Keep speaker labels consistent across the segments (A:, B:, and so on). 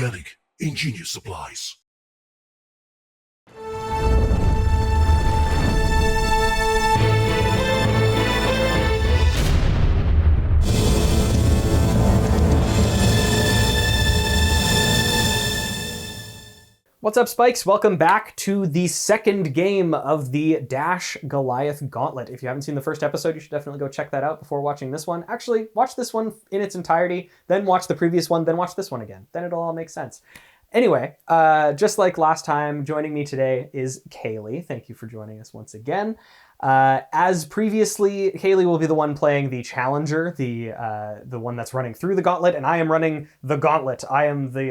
A: Angelic, ingenious supplies.
B: What's up, Spikes? Welcome back to the second game of the Dash Goliath Gauntlet. If you haven't seen the first episode, you should definitely go check that out before watching this one. Actually, watch this one in its entirety, then watch the previous one, then watch this one again. Then it'll all make sense. Anyway, just like last time, joining me today is Cayleigh. Thank you for joining us once again. As previously, Cayleigh will be the one playing the challenger, the one that's running through the gauntlet, and I am running the gauntlet. I am the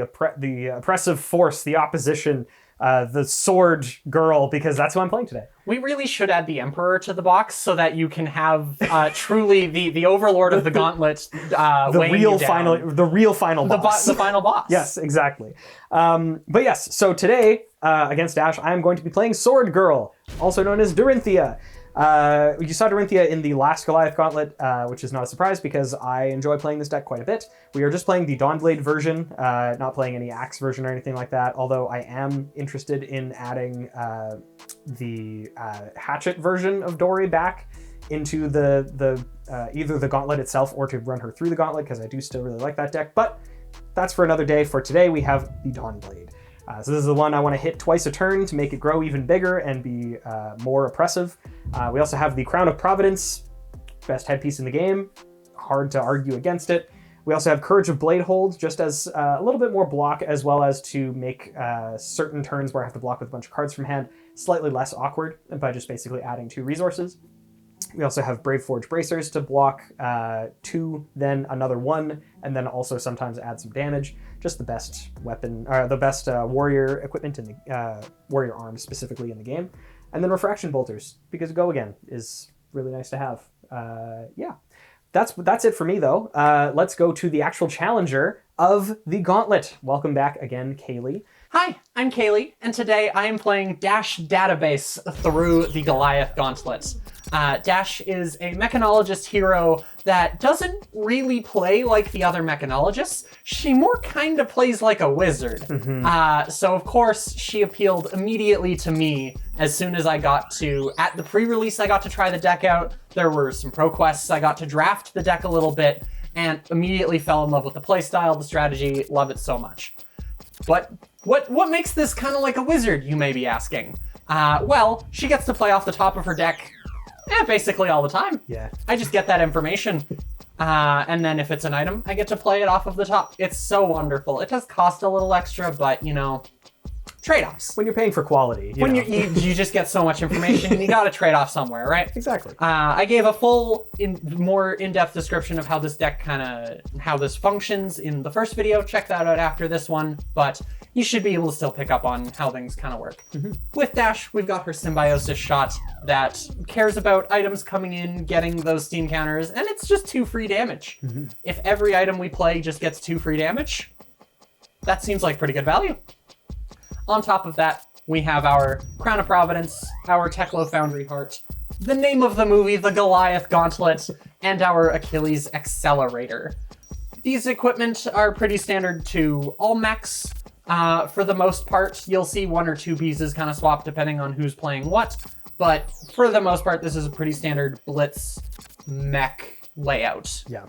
B: oppressive force, the opposition, the sword girl, because that's who I'm playing today.
C: We really should add the Emperor to the box so that you can have truly the overlord of the gauntlet
B: the real final boss.
C: The final boss.
B: Yes, exactly. But yes, so today against Dash, I am going to be playing Sword Girl, also known as Dorinthea. You saw Dorinthea in the last Goliath Gauntlet, which is not a surprise because I enjoy playing this deck quite a bit. We are just playing the Dawnblade version, not playing any Axe version or anything like that, although I am interested in adding the Hatchet version of Dory back into the either the Gauntlet itself or to run her through the Gauntlet, because I do still really like that deck, but that's for another day. For today, we have the Dawnblade. So this is the one I want to hit twice a turn to make it grow even bigger and be more oppressive. We also have the Crown of Providence, best headpiece in the game. Hard to argue against it. We also have Courage of Bladehold, just as a little bit more block, as well as to make certain turns where I have to block with a bunch of cards from hand slightly less awkward by just basically adding 2 resources. We also have Brave Forge Bracers to block 2, then another 1, and then also sometimes add some damage. Just the best weapon, the best warrior equipment in the warrior arms specifically in the game. And then Refraction Bolters, because Go Again is really nice to have. Yeah, that's it for me though. Let's go to the actual challenger of the Gauntlet. Welcome back again, Cayleigh.
C: Hi, I'm Cayleigh, and today I am playing Dash Database through the Goliath Gauntlet. Dash is a mechanologist hero that doesn't really play like the other mechanologists. She more kind of plays like a wizard. So of course she appealed immediately to me as soon as I got to, at the pre-release I got to try the deck out. There were some pro quests, I got to draft the deck a little bit, and immediately fell in love with the playstyle, the strategy, love it so much. But what makes this kind of like a wizard, you may be asking? Well, she gets to play off the top of her deck basically all the time.
B: Yeah.
C: I just get that information. And then if it's an item, I get to play it off of the top. It's so wonderful. It does cost a little extra, but you know, trade-offs.
B: When you're paying for quality.
C: You just get so much information and you gotta trade off somewhere, right?
B: Exactly.
C: I gave a full, more in-depth description of how this deck how this functions in the first video. Check that out after this one, but you should be able to still pick up on how things kind of work. With Dash, we've got her Symbiosis shot that cares about items coming in, getting those steam counters, and it's just 2 free damage. If every item we play just gets 2 free damage, that seems like pretty good value. On top of that, we have our Crown of Providence, our Teklo Foundry Heart, the name of the movie, the Goliath Gauntlet, and our Achilles Accelerator. These equipment are pretty standard to all mechs. For the most part, you'll see 1 or 2 pieces kind of swap depending on who's playing what, but for the most part, this is a pretty standard Blitz mech layout.
B: Yeah.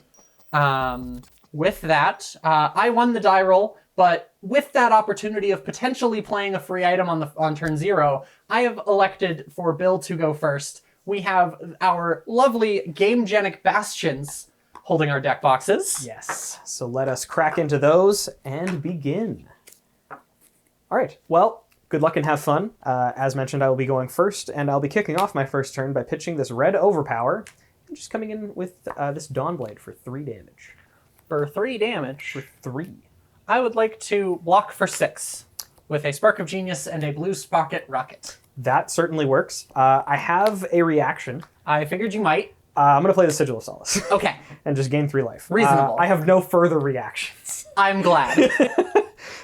C: With that, I won the die roll, but with that opportunity of potentially playing a free item on turn 0, I have elected for Bill to go first. We have our lovely Gamegenic Bastions holding our deck boxes.
B: Yes. So let us crack into those and begin. All right. Well, good luck and have fun. As mentioned, I will be going first, and I'll be kicking off my first turn by pitching this red Overpower and just coming in with this Dawnblade for 3 damage.
C: For 3 damage.
B: For 3.
C: I would like to block for 6 with a Spark of Genius and a Blue Sprocket Rocket.
B: That certainly works. I have a reaction.
C: I figured you might.
B: I'm going to play the Sigil of Solace.
C: Okay.
B: And just gain 3 life.
C: Reasonable.
B: I have no further reactions.
C: I'm glad.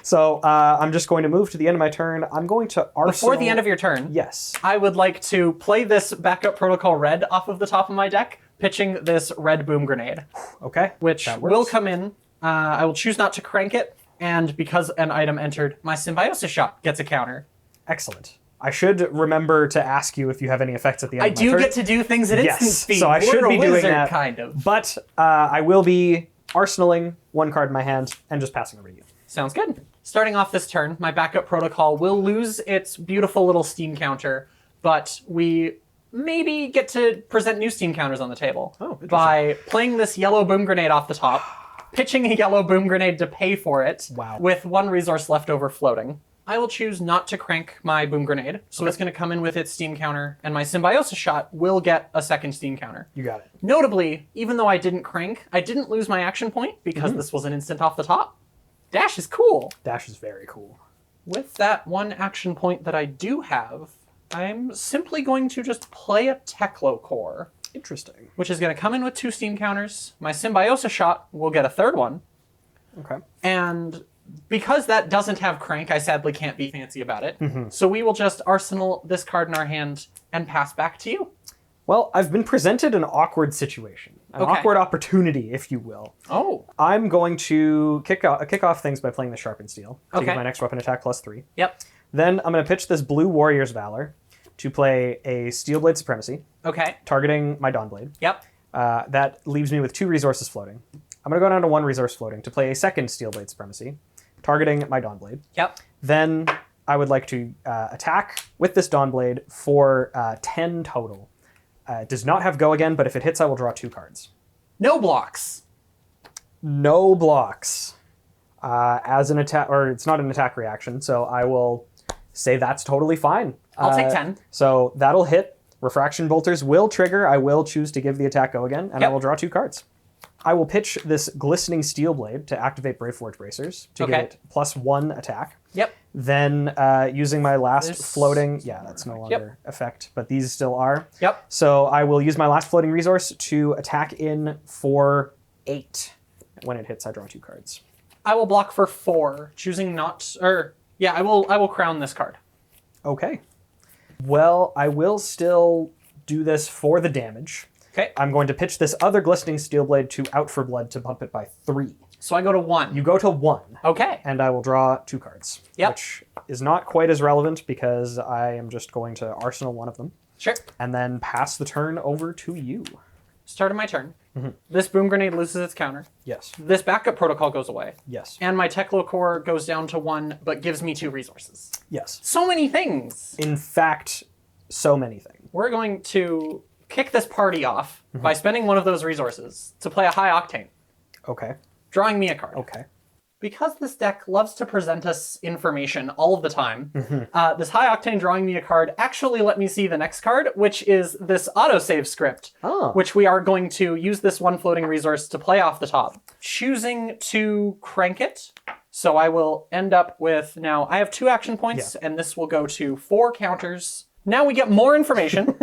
B: So I'm just going to move to the end of my turn. I'm going to Arsenal.
C: Before the end of your turn,
B: yes,
C: I would like to play this Backup Protocol Red off of the top of my deck, pitching this red Boom Grenade.
B: Okay.
C: Which will come in. I will choose not to crank it, And because an item entered my Symbiosis Shot gets a counter.
B: Excellent. I should remember to ask you if you have any effects at the end
C: I
B: of my
C: do
B: turn.
C: get to do things at instant
B: Yes,
C: speed.
B: so I should
C: We're a
B: be doing
C: wizard,
B: that.
C: kind of.
B: But I will be arsenaling one card in my hand and just passing over to you.
C: Sounds good. Starting off this turn, my backup protocol will lose its beautiful little steam counter, but we maybe get to present new steam counters on the table by playing this yellow boom grenade off the top, pitching a yellow boom grenade to pay for it, with one resource left over floating. I will choose not to crank my boom grenade, so it's going to come in with its steam counter, and my Symbiosis Shot will get a second steam counter.
B: You got it.
C: Notably, even though I didn't crank, I didn't lose my action point because this was an instant off the top. Dash is cool.
B: Dash is very cool.
C: With that one action point that I do have, I'm simply going to just play a Teklo Core.
B: Interesting.
C: Which is going to come in with 2 steam counters. My Symbiosis Shot will get a third one.
B: Okay.
C: And because that doesn't have crank, I sadly can't be fancy about it. So we will just arsenal this card in our hand and pass back to you.
B: Well, I've been presented an awkward situation. An awkward opportunity, if you will.
C: Oh.
B: I'm going to kick off things by playing the Sharpened Steel. To give my next weapon attack +3.
C: Yep.
B: Then I'm going to pitch this Blue Warrior's Valor to play a Steelblade Supremacy.
C: Okay.
B: Targeting my Dawnblade.
C: Yep.
B: That leaves me with 2 resources floating. I'm going to go down to 1 resource floating to play a second Steelblade Supremacy, targeting my Dawnblade.
C: Yep.
B: Then I would like to attack with this Dawnblade for 10 total. It does not have Go again, but if it hits, I will draw 2 cards.
C: No blocks.
B: No blocks. As an attack, or it's not an attack reaction, so I will say that's totally fine.
C: I'll take 10.
B: So that'll hit. Refraction Bolters will trigger. I will choose to give the attack Go again, and I will draw 2 cards. I will pitch this Glistening Steel Blade to activate Braveforge Bracers to get it +1 attack.
C: Yep.
B: Then using my last floating, that's no longer effect, but these still are.
C: Yep.
B: So I will use my last floating resource to attack in for 8. When it hits, I draw 2 cards.
C: I will block for 4, choosing not, I will crown this card.
B: Okay. Well, I will still do this for the damage.
C: Okay.
B: I'm going to pitch this other Glistening Steel Blade to Out for Blood to bump it by 3.
C: So I go to 1.
B: You go to 1.
C: Okay.
B: And I will draw 2 cards.
C: Yep.
B: Which is not quite as relevant because I am just going to arsenal one of them.
C: Sure.
B: And then pass the turn over to you.
C: Start of my turn. This boom grenade loses its counter.
B: Yes.
C: This backup protocol goes away.
B: Yes.
C: And my Teklo Core goes down to 1, but gives me 2 resources.
B: Yes.
C: So many things.
B: In fact, so many things.
C: We're going to kick this party off by spending one of those resources to play a High Octane.
B: Okay.
C: Drawing me a card.
B: Okay.
C: Because this deck loves to present us information all of the time, this High Octane drawing me a card actually let me see the next card, which is this autosave script, which we are going to use this 1 floating resource to play off the top. Choosing to crank it, so I will end up with, now I have 2 action points, and this will go to 4 counters. Now we get more information.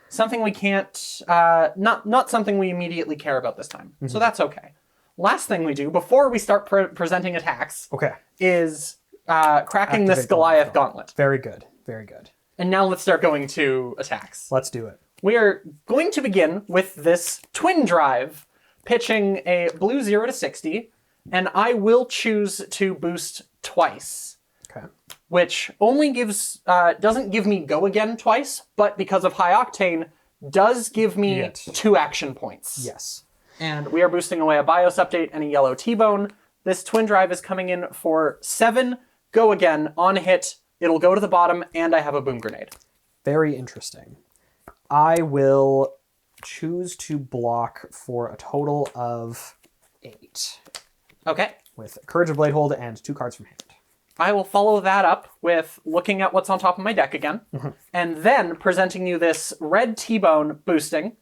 C: Something we can't, not something we immediately care about this time. So that's okay. Last thing we do, before we start presenting attacks, is cracking this Goliath Gauntlet.
B: Very good. Very good.
C: And now let's start going to attacks.
B: Let's do it.
C: We are going to begin with this Twin Drive, pitching a blue 0 to 60, and I will choose to boost twice.
B: Okay.
C: Which only gives, doesn't give me Go Again twice, but because of High Octane, does give me 2 action points.
B: Yes.
C: And we are boosting away a BIOS update and a yellow T-Bone. This Twin Drive is coming in for 7. Go Again. On hit, it'll go to the bottom, and I have a Boom Grenade.
B: Very interesting. I will choose to block for a total of 8.
C: Okay.
B: With Courage of Bladehold and 2 cards from hand.
C: I will follow that up with looking at what's on top of my deck again, and then presenting you this red T-Bone boosting,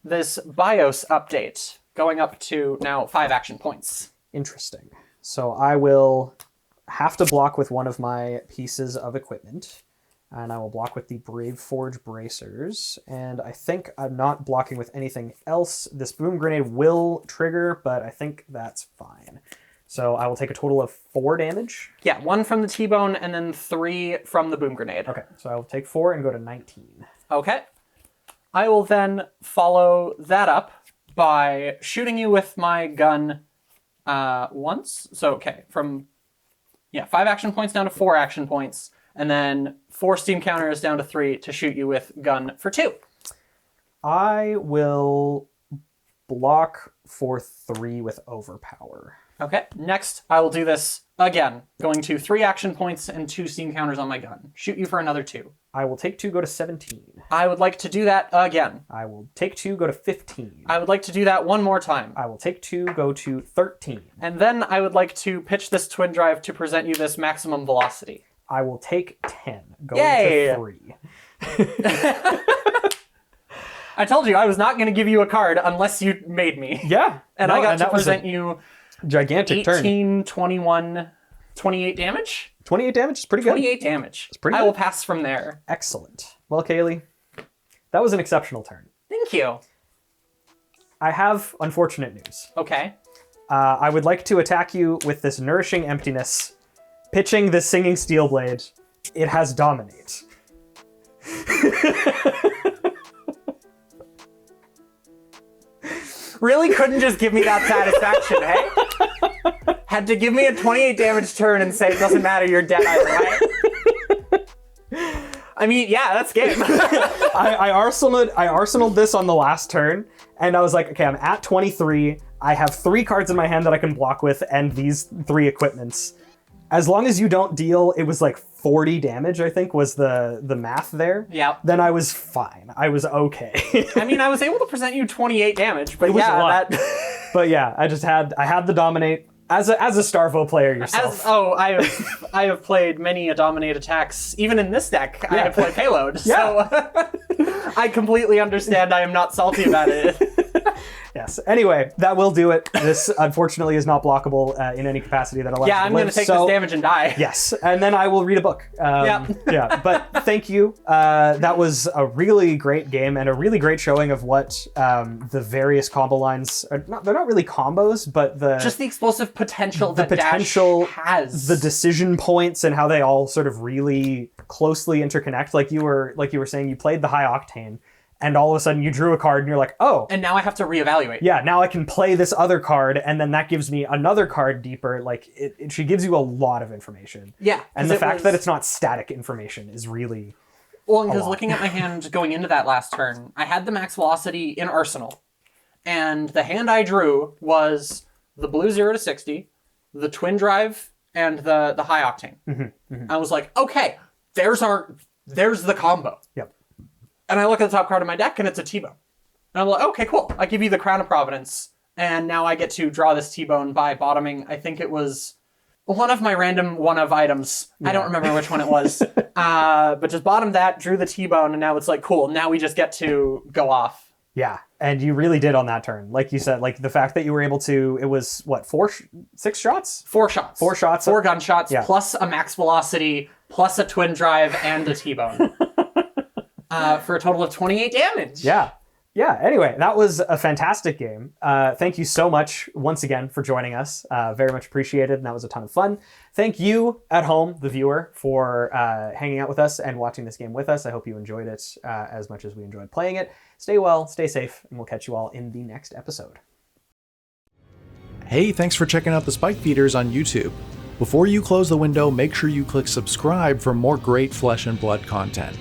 C: this BIOS update, going up to now 5 action points.
B: Interesting. So I will have to block with one of my pieces of equipment, and I will block with the Braveforge Bracers, and I think I'm not blocking with anything else. This Boom Grenade will trigger, but I think that's fine. So I will take a total of 4 damage.
C: Yeah, 1 from the T-Bone, and then 3 from the Boom Grenade.
B: Okay, so I will take 4 and go to 19.
C: Okay. I will then follow that up by shooting you with my gun once. So, okay, from 5 action points down to 4 action points, and then 4 steam counters down to 3 to shoot you with gun for 2.
B: I will block for 3 with overpower.
C: Okay, next I will do this again, going to 3 action points and 2 steam counters on my gun. Shoot you for another 2.
B: I will take 2, go to 17.
C: I would like to do that again.
B: I will take 2, go to 15.
C: I would like to do that one more time.
B: I will take 2, go to 13.
C: And then I would like to pitch this twin drive to present you this maximum velocity.
B: I will take 10, going
C: Yay!
B: to 3.
C: I told you I was not going to give you a card unless you made me.
B: Yeah.
C: And
B: no,
C: I got to
B: that was
C: present
B: a
C: you
B: gigantic
C: 18,
B: turn.
C: 21, 28 damage?
B: 28 damage is pretty good.
C: 28 damage.
B: It's pretty
C: I
B: good.
C: will pass from there.
B: Excellent. Well, Cayleigh, that was an exceptional turn.
C: Thank you.
B: I have unfortunate news.
C: Okay.
B: I would like to attack you with this Nourishing Emptiness, pitching this Singing Steel Blade. It has Dominate.
C: Really couldn't just give me that satisfaction, hey? Had to give me a 28 damage turn and say, it doesn't matter, you're dead either way. I mean, yeah, that's game.
B: I arsenaled this on the last turn, and I was like, okay, I'm at 23. I have 3 cards in my hand that I can block with, and these 3 equipments. As long as you don't deal, it was like 40 damage, I think, was the math there.
C: Yeah.
B: Then I was fine. I was okay.
C: I mean, I was able to present you 28 damage, but
B: It was a lot.
C: that...
B: But yeah, I had the Dominate. As a Starvo player yourself.
C: I have played many a Dominate attacks. Even in this deck, I have played Payload.
B: Yeah.
C: So I completely understand. I am not salty about it.
B: Yes. Anyway, that will do it. This, unfortunately, is not blockable in any capacity that allows
C: Yeah,
B: you
C: I'm
B: to
C: going
B: live,
C: to take
B: so-
C: this damage and die.
B: Yes, and then I will read a book. Yeah, but thank you. That was a really great game and a really great showing of what the various combo lines are. They're not really combos, but
C: Just the explosive potential
B: the
C: that
B: potential
C: Dash has.
B: the decision points and how they all sort of really closely interconnect. Like you were saying, you played the high octane, and all of a sudden you drew a card and you're like, oh.
C: And now I have to reevaluate.
B: Yeah, now I can play this other card, and then that gives me another card deeper. Like, she gives you a lot of information.
C: Yeah.
B: And the fact that it's not static information is really...
C: Well, because looking at my hand going into that last turn, I had the max velocity in Arsenal. And the hand I drew was the blue 0 to 60, the twin drive, and the high octane. I was like, okay, there's the combo.
B: Yep.
C: And I look at the top card of my deck, and it's a T-Bone. And I'm like, okay, cool. I give you the Crown of Providence, and now I get to draw this T-Bone by bottoming. I think it was one of my random one-of items. Yeah. I don't remember which one it was. But just bottomed that, drew the T-Bone, and now it's like, cool, now we just get to go off.
B: Yeah, and you really did on that turn. Like you said, like the fact that you were able to, it was, what, 6 shots?
C: 4 shots.
B: 4 shots.
C: 4 gunshots,
B: Yeah.
C: plus a max velocity, plus a twin drive, and a T-Bone. For a total of 28 damage.
B: Yeah. Yeah, anyway, that was a fantastic game. Thank you so much once again for joining us. Very much appreciated, and that was a ton of fun. Thank you at home, the viewer, for hanging out with us and watching this game with us. I hope you enjoyed it as much as we enjoyed playing it. Stay well, stay safe, and we'll catch you all in the next episode.
D: Hey, thanks for checking out the Spike Feeders on YouTube. Before you close the window, make sure you click subscribe for more great Flesh and Blood content.